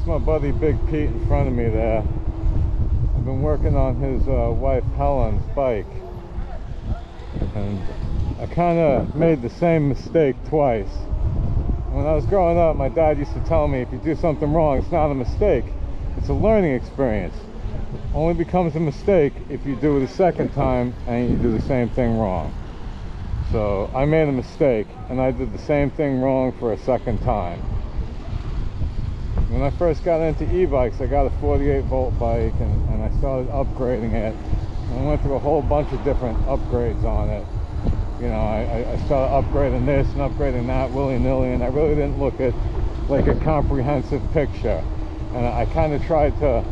That's my buddy Big Pete in front of me there. I've been working on his wife Helen's bike, and I kind of made the same mistake twice. When I was growing up, my dad used to tell me if you do something wrong, it's not a mistake, it's a learning experience. It only becomes a mistake if you do it a second time and you do the same thing wrong. So I made a mistake and I did the same thing wrong for a second time. When I first got into e-bikes, I got a 48-volt bike and I started upgrading it. And I went through a whole bunch of different upgrades on it. You know, I started upgrading this and upgrading that willy-nilly, and I really didn't look at like a comprehensive picture. And I kind of tried to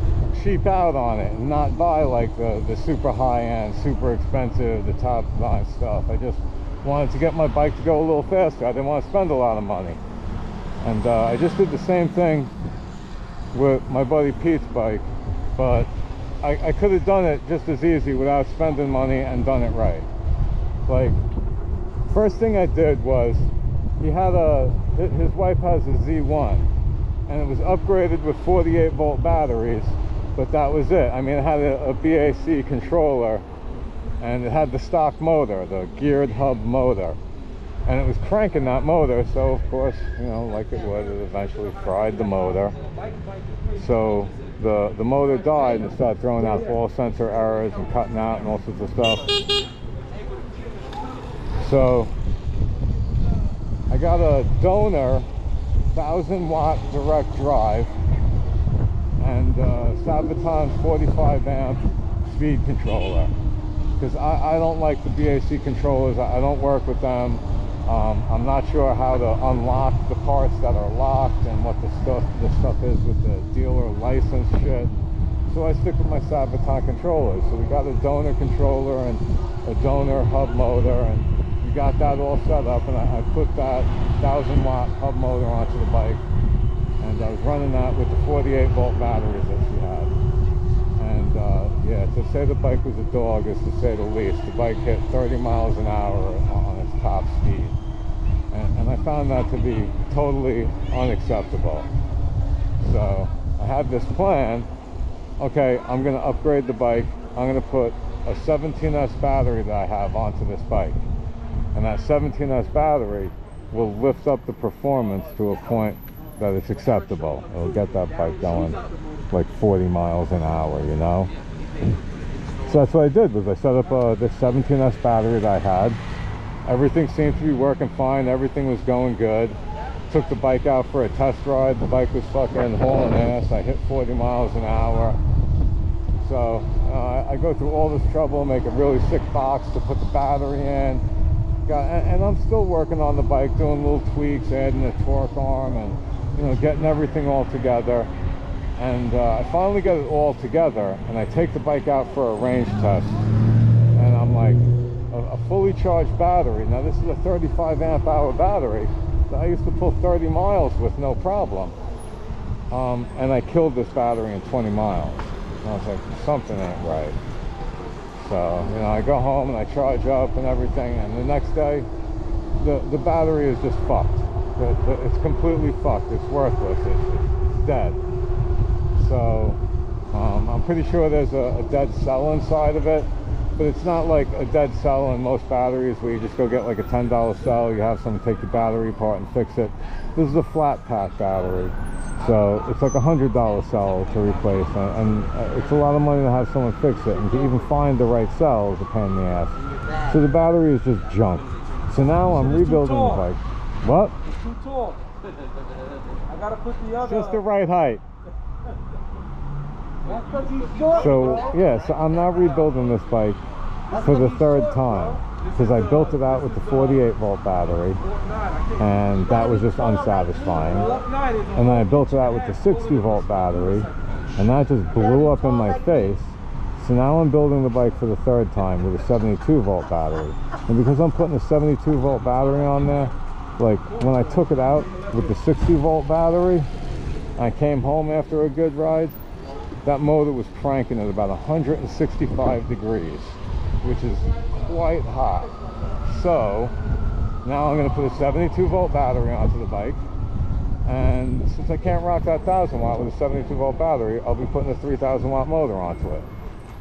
cheap out on it and not buy like the super high-end, super expensive, the top-line stuff. I just wanted to get my bike to go a little faster. I didn't want to spend a lot of money. And I just did the same thing with my buddy Pete's bike, but I could have done it just as easy without spending money and done it right. Like, first thing I did was, his wife has a Z1, and it was upgraded with 48-volt batteries, but that was it. I mean, it had a BAC controller, and it had the stock motor, the geared hub motor, and it was cranking that motor, so of course, you know, like it would, it eventually fried the motor. So the motor died and it started throwing out all sensor errors and cutting out and all sorts of stuff. So I got a donor 1000-watt direct drive and Sabaton 45 amp speed controller, because I don't like the BAC controllers. I don't work with them. I'm not sure how to unlock the parts that are locked and what the stuff is with the dealer license shit. So I stick with my Sabaton controllers. So we got a donor controller and a donor hub motor, and we got that all set up, and I put that 1000-watt hub motor onto the bike, and I was running that with the 48-volt batteries that she had. And yeah, to say the bike was a dog is to say the least. The bike hit 30 miles an hour on its top speed, and I found that to be totally unacceptable. So I had this plan. Okay, I'm going to upgrade the bike. I'm going to put a 17S battery that I have onto this bike, and that 17S battery will lift up the performance to a point that it's acceptable. It'll get that bike going like 40 miles an hour, you know. So that's what I did, was I set up this 17S battery that I had. Everything seemed to be working fine. Everything was going good. Took the bike out for a test ride. The bike was fucking hauling ass. I hit 40 miles an hour. So I go through all this trouble, make a really sick box to put the battery in. And I'm still working on the bike, doing little tweaks, adding a torque arm, and you know, getting everything all together. And I finally get it all together, and I take the bike out for a range test, and I'm like, a fully charged battery. Now this is a 35 amp hour battery that I used to pull 30 miles with no problem, and I killed this battery in 20 miles. And I was like, something ain't right. So, you know, I go home and I charge up and everything, and the next day the battery is just fucked. It's completely fucked. It's worthless. It's dead. So I'm pretty sure there's a dead cell inside of it, but it's not like a dead cell in most batteries where you just go get like a $10 cell, you have someone take the battery apart and fix it. This is a flat pack battery, so it's like a $100 cell to replace, and it's a lot of money to have someone fix it, and to even find the right cell is a pain in the ass. So the battery is just junk. So now I'm rebuilding the bike. What? It's too tall. I gotta put the other. Just the right height. That's 'cause he's short, So yeah, so I'm now rebuilding this bike for the third time, because I built it out with the 48-volt battery, and that was just unsatisfying. And then I built it out with the 60-volt battery, and that just blew up in my face. So now I'm building the bike for the third time with a 72-volt battery. And because I'm putting a 72-volt battery on there, like when I took it out with the 60-volt battery, I came home after a good ride, that motor was cranking at about 165 degrees, which is quite hot. So now I'm going to put a 72-volt battery onto the bike, And since I can't rock that 1000 watt with a 72 volt battery, I'll be putting a 3000 watt motor onto it,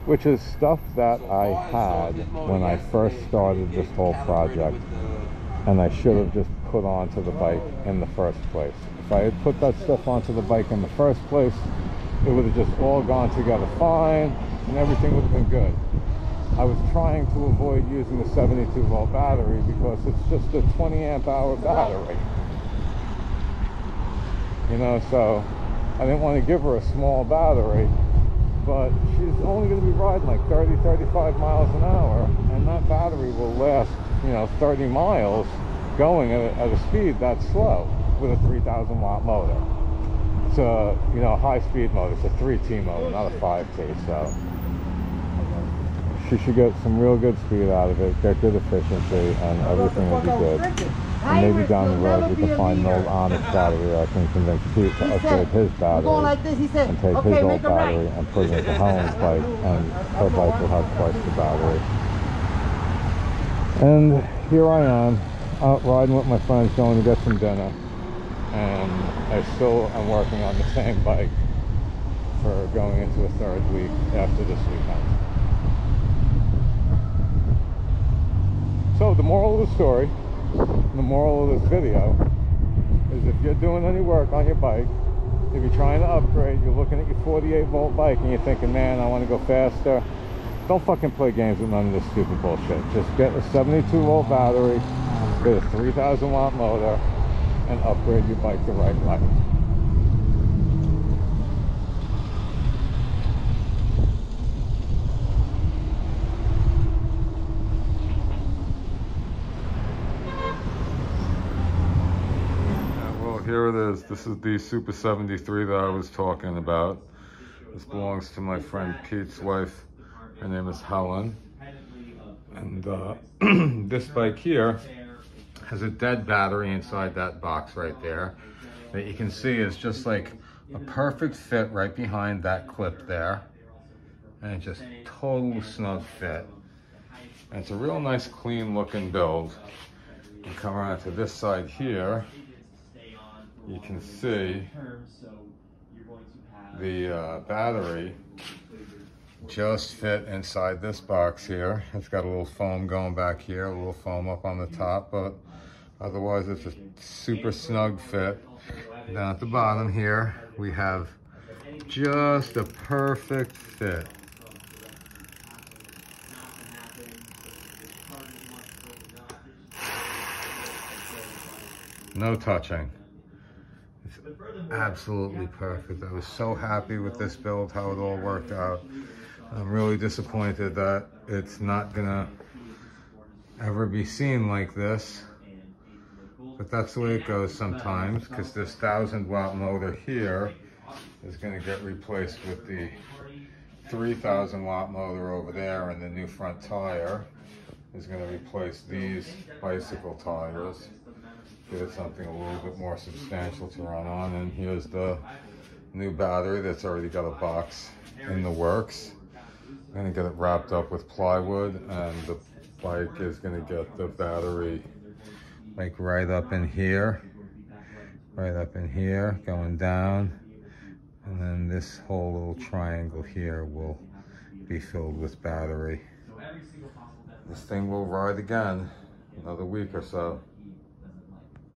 which is stuff that I had when I first started this whole project, and I should have just put onto the bike in the first place. If I had put that stuff onto the bike in the first place, it would have just all gone together fine and everything would have been good. I was trying to avoid using the 72 volt battery because it's just a 20 amp hour battery. You know, so I didn't want to give her a small battery, but she's only going to be riding like 30-35 miles an hour, and that battery will last, you know, 30 miles going at a speed that's slow with a 3000 watt motor. It's a, you know, high speed motor. It's a 3T motor, not a 5T, so she should get some real good speed out of it, get good efficiency, and everything will be good. And maybe down the road we can find an old honest battery. I can convince Pete to upgrade his battery and take his old battery and put it into Helen's bike, and her bike will have twice the battery. And here I am, out riding with my friends, going to get some dinner, and I still am working on the same bike for going into a third week after this weekend. So the moral of the story, the moral of this video, is if you're doing any work on your bike, if you're trying to upgrade, you're looking at your 48 volt bike and you're thinking, man, I want to go faster, don't fucking play games with none of this stupid bullshit. Just get a 72 volt battery, get a 3000 watt motor, and upgrade your bike the right way. Here it is. This is the Super 73 that I was talking about. This belongs to my friend Pete's wife. Her name is Helen. And this bike here has a dead battery inside that box right there that you can see is just like a perfect fit right behind that clip there. And it's just total snug fit. And it's a real nice clean looking build. You come around to this side here, you can see the battery just fit inside this box here. It's got a little foam going back here, a little foam up on the top, but otherwise it's a super snug fit. Down at the bottom here, we have just a perfect fit. No touching. It's absolutely perfect. I was so happy with this build, how it all worked out. I'm really disappointed that it's not gonna ever be seen like this, but that's the way it goes sometimes, because this 1000 watt motor here is gonna get replaced with the 3000 watt motor over there, and the new front tire is gonna replace these bicycle tires. Give it something a little bit more substantial to run on. And here's the new battery that's already got a box in the works. I'm gonna get it wrapped up with plywood, and the bike is gonna get the battery like right up in here, going down, and then this whole little triangle here will be filled with battery. This thing will ride again another week or so.